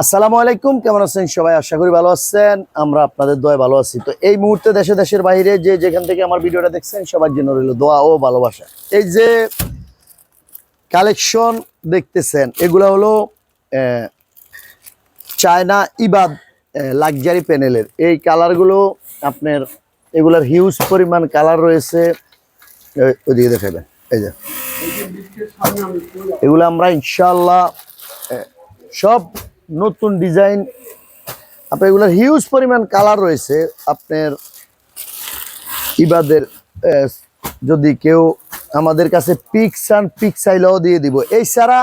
আসসালামু আলাইকুম, কেমন আছেন সবাই? আশা করি ভালো আছেন। আমরা আপনাদের দোয়ায় ভালো আছি। তো এই মুহূর্তে দেশে দেশের বাইরে যে যেখান থেকে আমার ভিডিওটা দেখছেন সবার জন্য রইল দোয়া ও ভালোবাসা। এই যে কালেকশন দেখতেছেন এগুলো হলো চায়না ইবাদ লাক্সারি প্যানেলের এই কালারগুলো আপনার, এগুলার হিউজ পরিমাণ কালার রয়েছে। ওইদিকে দেখাবেন, এই যে এগুলো আমরা ইনশাল্লাহ সব নতুন ডিজাইন, আপনার এগুলোর হিউজ পরিমাণ কালার রয়েছে। আপনার ইবাদের যদি কেউ আমাদের কাছে পিক্স অ্যান্ড পিক্স চাইলেও দিয়ে দিব। এই ছাড়া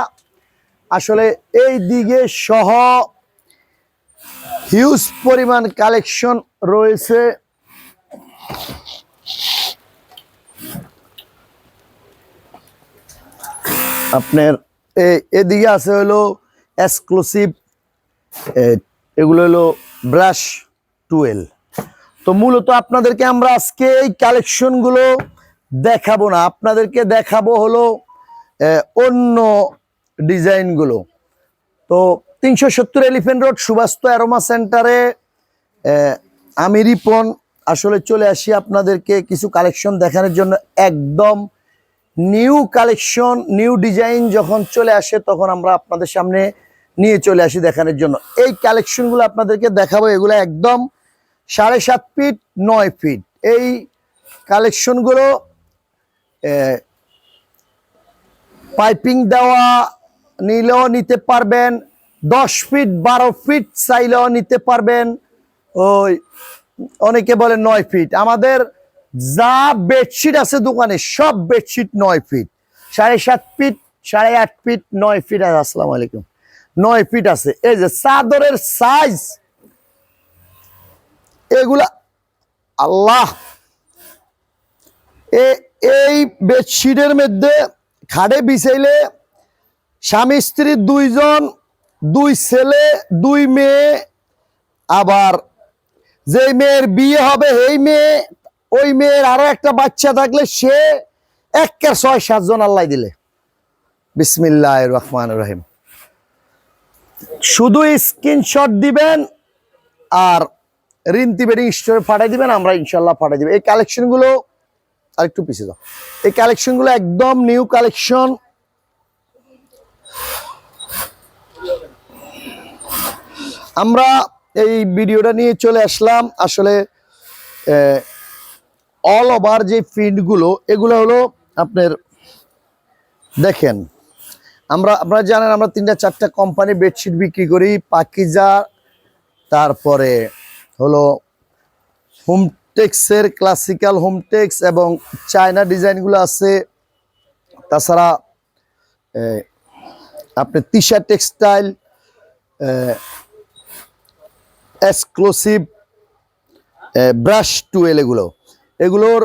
আসলে এই দিকে সহ হিউজ পরিমাণ কালেকশন রয়েছে। আপনার এদিকে আছে হলো এক্সক্লুসিভ, এগুলো হলো ব্রাশ 12। তো মূলত আপনাদেরকে আমরা আজকে এই কালেকশনগুলো দেখাবো না, আপনাদেরকে দেখাবো হলো অন্য ডিজাইনগুলো। তো 370 এলিফ্যান্ট রোড সুবাস্ত অ্যারোমা সেন্টারে আমি রিপন আসলে চলে আসি আপনাদেরকে কিছু কালেকশন দেখানোর জন্য। একদম নিউ কালেকশন, নিউ ডিজাইন যখন চলে আসে তখন আমরা আপনাদের সামনে নিয়ে চলে আসি দেখানোর জন্য। এই কালেকশনগুলো আপনাদেরকে দেখাবো, এগুলো একদম 7.5 ফিট 9 ফিট। এই কালেকশনগুলো পাইপিং দেওয়া নিলেও নিতে পারবেন, 10 ফিট 12 ফিট চাইলেও নিতে পারবেন। ওই অনেকে বলে 9 ফিট। আমাদের যা বেডশিট আছে দোকানে সব bedsheet 9 feet, 7.5 feet, 8.5 feet, 9 feet আছে। আসসালামু আলাইকুম, 9 ফিট আছে। এই যে চাদরের সাইজ এগুলা আল্লাহ, এই বেডশিটের মধ্যে খাটে বিছাইলে স্বামী স্ত্রী দুইজন, 2 ছেলে 2 মেয়ে, আবার যে মেয়ের বিয়ে হবে এই মেয়ে, ওই মেয়ের আরো একটা বাচ্চা থাকলে সে 6-7 জন আল্লাহ দিলে। বিসমিল্লাহির রহমানির রহিম। শুধু স্ক্রিনশট দিবেন আর রিন্তি বেডিং স্টোরে পাঠাই দিবেন, আমরা ইনশাল্লাহ পাঠাই দিব। এই কালেকশনগুলো আরেকটু পিছিয়ে যাও, এই কালেকশনগুলো একদম নিউ কালেকশন। আমরা এই ভিডিওটা নিয়ে চলে আসলাম আসলে অল ওভার যে প্রিন্টগুলো এগুলো হলো আপনার দেখেন, আপনারা জানেন আমরা 3-4টা কোম্পানি বেডশিট বিক্রি করি। পাকিজা, তারপরে হলো হোমটেক্সের ক্লাসিক্যাল হোমটেক্স এবং চায়না ডিজাইনগুলো আছে। তাছাড়া আপনার তিশা টেক্সটাইল, এক্সক্লুসিভ, ব্রাশ 12, এগুলোর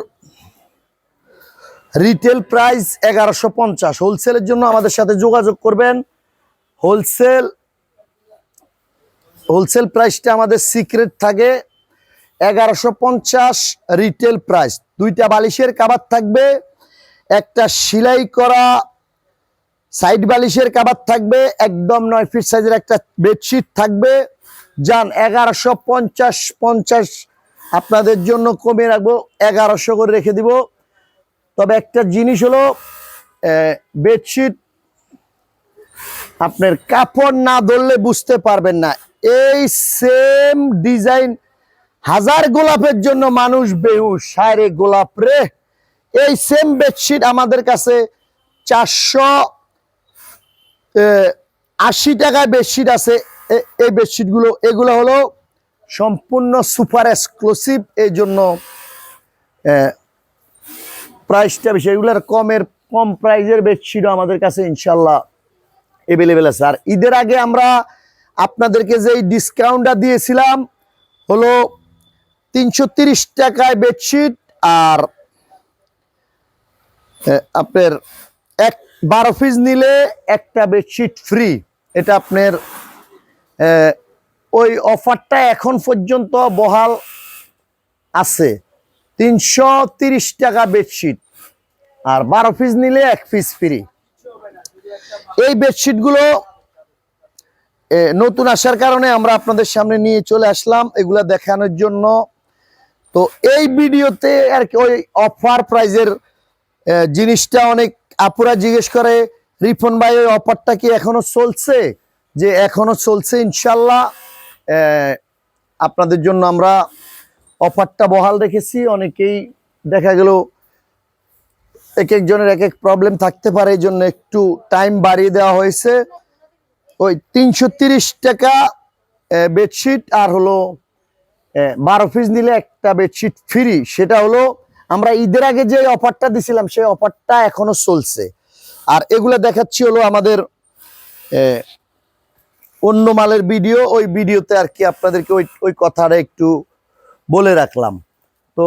রিটেল প্রাইস 1150। হোলসেলের জন্য আমাদের সাথে যোগাযোগ করবেন। হোলসেল প্রাইসটা আমাদের সিক্রেট থাকে 1150 রিটেল প্রাইস। 2টা বালিশের কাভার থাকবে, একটা সেলাই করা সাইড বালিশের কাভার থাকবে, একদম 9 ফিট সাইজের একটা বেডশিট থাকবে। যান 1150 আপনাদের জন্য কমিয়ে রাখবো, 1100 করে রেখে দিব। তবে একটা জিনিস হলো বেডশিট আপনার কাপড় না ধরলে বুঝতে পারবেন না। এই সেম ডিজাইন 1000 গোলাপের জন্য মানুষ বেহুশ, সারে গোলাপ রে। এই সেম বেডশিট আমাদের কাছে 480 টাকায় বেডশিট আছে। এই বেডশিটগুলো এগুলো হলো সম্পূর্ণ সুপার এক্সক্লুসিভ, এই জন্য প্রাইসটা বেশি। এগুলোর কম প্রাইজের বেডশিটও আমাদের কাছে ইনশাল্লাহ অ্যাভেলেবেল আছে। আর ঈদের আগে আমরা আপনাদেরকে যে ডিসকাউন্টটা দিয়েছিলাম হলো 330 টাকায় বেডশিট, আর আপনার 12 পিস নিলে একটা বেডশিট ফ্রি। এটা আপনার ওই অফারটা এখন পর্যন্ত বহাল আছে। 330 টাকা বেডশিট আর 12 পিস নিলে 1 পিস ফ্রি। এই বেডশিটগুলো নতুন আসার কারণে আমরা আপনাদের সামনে নিয়ে চলে আসলাম এগুলা দেখানোর জন্য। তো এই ভিডিওতে আর কি ওই অফার প্রাইজের জিনিসটা অনেক আপুরা জিজ্ঞেস করে, রিপন ভাই ওই অফারটা কি এখনো চলছে? যে এখনো চলছে ইনশাল্লাহ। আপনাদের জন্য আমরা অফারটা বহাল রেখেছি। অনেকেই দেখা গেল এক একজনের এক এক প্রবলেম থাকতে পারে, এই জন্য একটু টাইম বাড়িয়ে দেওয়া হয়েছে। ওই 330 টাকা বেডশিট আর হলো 12 পিস নিলে একটা বেডশিট ফ্রি। সেটা হলো আমরা ঈদের আগে যে অফারটা দিছিলাম সেই অফারটা এখনো চলছে। আর এগুলো দেখাচ্ছি হলো আমাদের অন্য মালের ভিডিও, ওই ভিডিওতে আর কি আপনাদেরকে ওই কথাটা একটু বলে রাখলাম। তো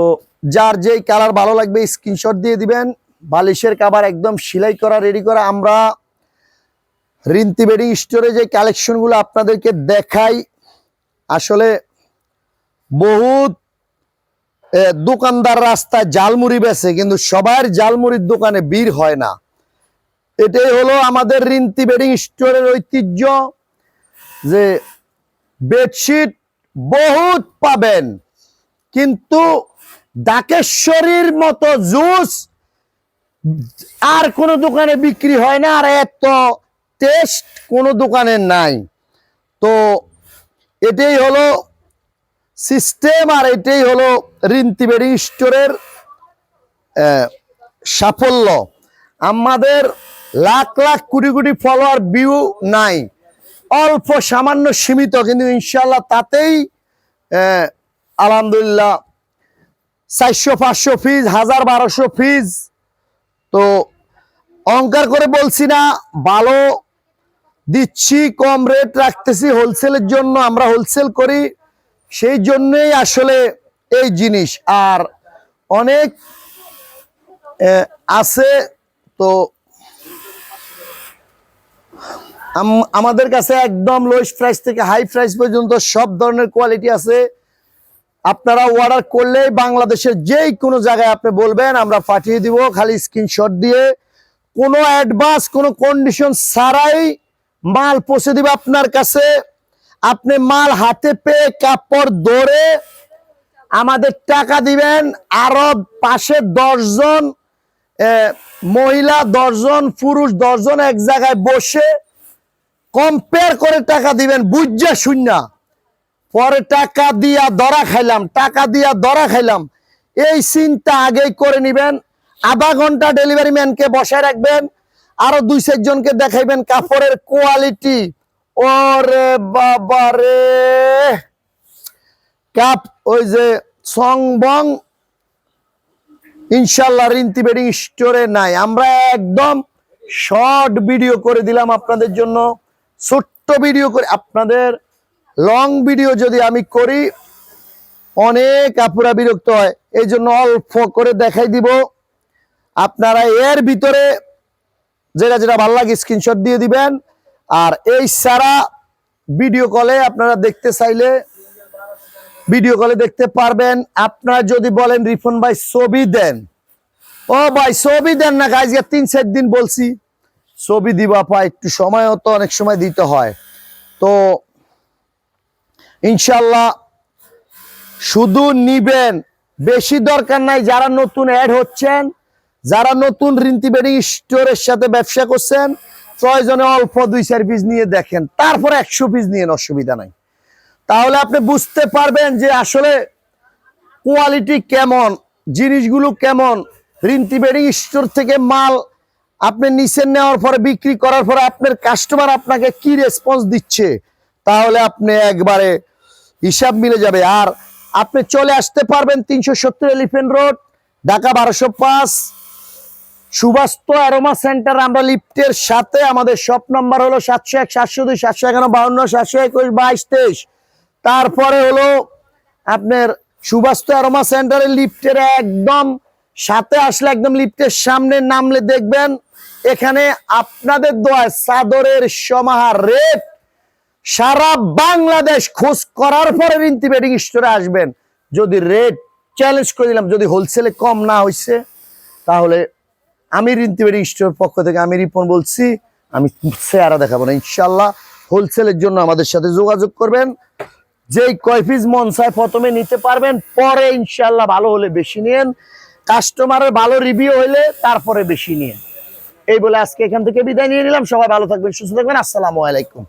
যার যেই কালার ভালো লাগবে স্ক্রিনশট দিয়ে দিবেন। বালিশের কভার একদম সেলাই করা রেডি করা। আমরা রিন্তি বেডিং স্টোরে যে কালেকশনগুলো আপনাদেরকে দেখাই, আসলে বহুত দোকানদার রাস্তায় জালমুড়ি বেচে, কিন্তু সবার জালমুড়ির দোকানে ভিড় হয় না। এটাই হলো আমাদের রিন্তি বেডিং স্টোরের ঐতিহ্য, যে বেডশিট বহুত পাবেন, কিন্তু ডাকেশ্বরীর মতো জুস আর কোনো দোকানে বিক্রি হয় না, আর এত টেস্ট কোনো দোকানে নাই। তো এটাই হলো সিস্টেম, আর এটাই হলো রিন্তি বেডিং স্টোরের সাফল্য। আমাদের লাখ লাখ কোটি কোটি ফলোয়ার ভিউ নাই, অল্প সামান্য সীমিত, কিন্তু ইনশাল্লাহ তাতেই আলহামদুলিল্লাহ 400-500 পিস, 1000-1200 পিস। তো অহংকার করে বলছি না, ভালো দিচ্ছি, কম রেট রাখতেছি হোলসেলের জন্য। আমরা হোলসেল করি, সেই জন্যই আসলে এই জিনিস। আর অনেক আছে, তো আমাদের কাছে একদম লোয়েস্ট প্রাইস থেকে হাই প্রাইস পর্যন্ত সব ধরনের কোয়ালিটি আছে। আপনারা অর্ডার করলেই বাংলাদেশের যেই কোনো জায়গায় আপনি বলবেন, আমরা পাঠিয়ে দিব। খালি স্ক্রিনশট দিয়ে কোনো অ্যাডভান্স কোনো কন্ডিশন ছাড়াই মাল পৌঁছে দিব আপনার কাছে। আপনি মাল হাতে পেয়ে কাপড় ধরে আমাদের টাকা দিবেন। আরো পাশে 10 জন মহিলা, 10 জন পুরুষ, 10 জন এক জায়গায় বসে কম্পেয়ার করে টাকা দিবেন, বুঝা শূন্য। পরে টাকা দিয়া ধরা খাইলাম, টাকা দিয়া ধরা খাইলাম, এই চিন্তা আগেই করে নিবেন। আধা ঘন্টা ডেলিভারি ম্যানকে বসায় রাখবেন, আরো 2-4 জনকে দেখাইবেন কাপড়ের কোয়ালিটি। ওরে বাবারে, কাপ ওই যে সংবং ইনশাল্লাহ রিন্তি বেডিং স্টোরে নাই। আমরা একদম শর্ট ভিডিও করে দিলাম আপনাদের জন্য, ছোট্ট ভিডিও করে। আপনাদের লং ভিডিও যদি আমি করি অনেক আপুরা বিরক্ত হয়, এই জন্য অল্প করে দেখাই দিব। আপনারা এর ভিতরে যেটা যেটা ভালো লাগে স্ক্রিনশট দিয়ে দিবেন। আর এই সারা ভিডিও কলে আপনারা দেখতে চাইলে ভিডিও কলে দেখতে পারবেন। আপনারা যদি বলেন রিফন ভাই ছবি দেন, ও ভাই ছবি দেন না, আজকে 3-4 দিন বলছি ছবি দিবা পা, একটু সময়ও তো অনেক সময় দিতে হয়। তো ইনশাল্লাহ শুধু নিবেন, বেশি দরকার নাই। যারা নতুন অ্যাড হচ্ছেন, যারা নতুন রিন্তি বেডিং স্টোরের সাথে ব্যবসা করছেন, প্রয়োজনে অল্প 2-4 পিস নিয়ে দেখেন, তারপরে 100 পিস নিয়ে অসুবিধা নাই। তাহলে আপনি বুঝতে পারবেন যে আসলে কোয়ালিটি কেমন, জিনিসগুলো কেমন। রিন্তি বেডিং স্টোর থেকে মাল আপনি নিচের নেওয়ার পরে, বিক্রি করার পরে আপনার কাস্টমার আপনাকে কি রেসপন্স দিচ্ছে, তাহলে আপনি একবারে হিসাব মিলে যাবে। আর আপনি চলে আসতে পারবেন 370 elephant road, Dhaka 1205, Subastu aroma centre. আমরা লিফটের সাথে, আমাদের শপ নাম্বার হলো 701 702 711 52 721 22 23। তারপরে হলো আপনার সুবাস্ত অ্যারোমা সেন্টারের লিফটের একদম সাথে আসলে, একদম লিফটের সামনে নামলে দেখবেন এখানে আপনাদের দোয়ায় চাদরের সমাহার রেট সারা বাংলাদেশ খোঁজ করার পরে রিন্তি বেডিং স্টোরে আসবেন। যদি রেট চ্যালেঞ্জ করে দিলাম, যদি হোলসেলে কম না হয়েছে, তাহলে আমি রিন্তি বেডিং স্টোরের পক্ষ থেকে আমি রিপন বলছি, আমি চেহারা দেখাবো না ইনশাল্লাহ। হোলসেলের জন্য আমাদের সাথে যোগাযোগ করবেন। যেই কয় পিস মন চায় প্রথমে নিতে পারবেন, পরে ইনশাল্লাহ ভালো হলে বেশি নিয়েন, কাস্টমারের ভালো রিভিউ হইলে তারপরে বেশি নিয়েন। এই বলে আজকে এখান থেকে বিদায় নিয়ে নিলাম। সবাই ভালো থাকবেন, সুস্থ থাকবেন। আসসালামু আলাইকুম।